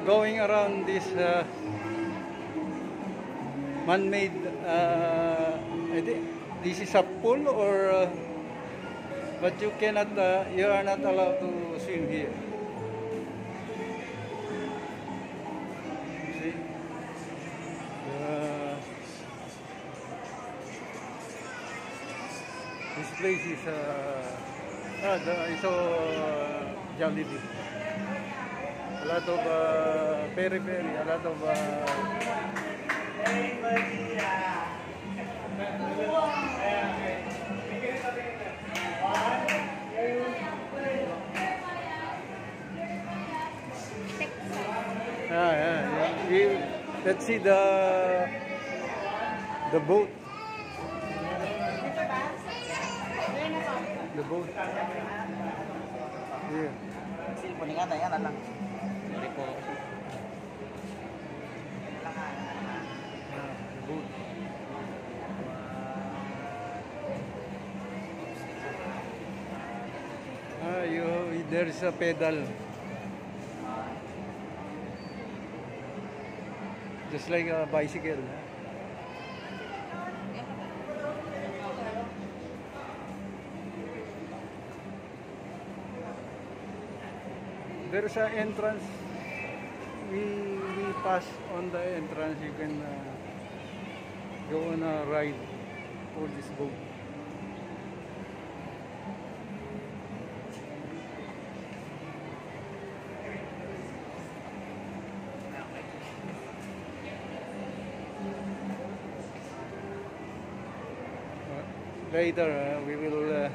going around this man-made, I think this is a pool, or but you cannot, you are not allowed to swim here. You see? This place is I saw Jollibee. A lot of peri-peri, a lot of let's see the boat. The boat. Yeah. Silpo ni kata yan lang. Sorry po. The boat. There is a pedal. Just like a bicycle. There's an entrance. We pass on the entrance. You can go on a ride for this boat. Later, we will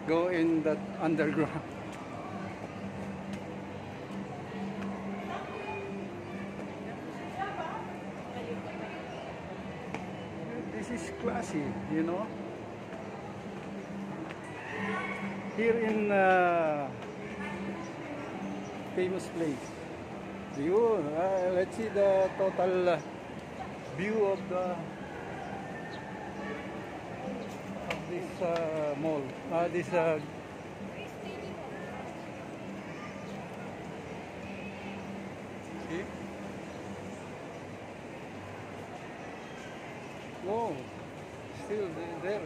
go in that underground. This is classy, you know. Here in famous place. View. Let's see the total view of this mall. This see? No, still there.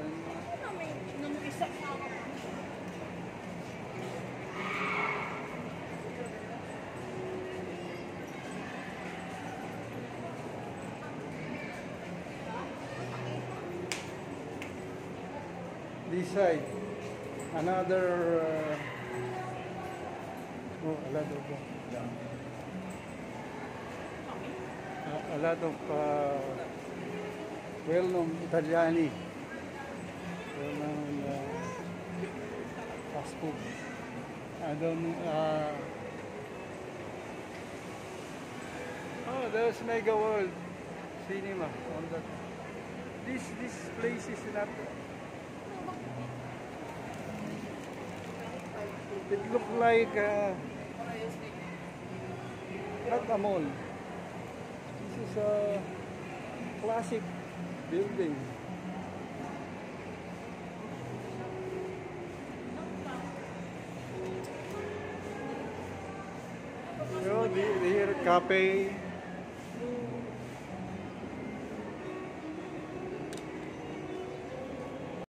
This side, another a lot of well-known Italiani, well-known fast food. I don't. Oh, there's Mega World Cinema on that. This place is not. It looks like not a mall. This is a classic building. You know, here cafe.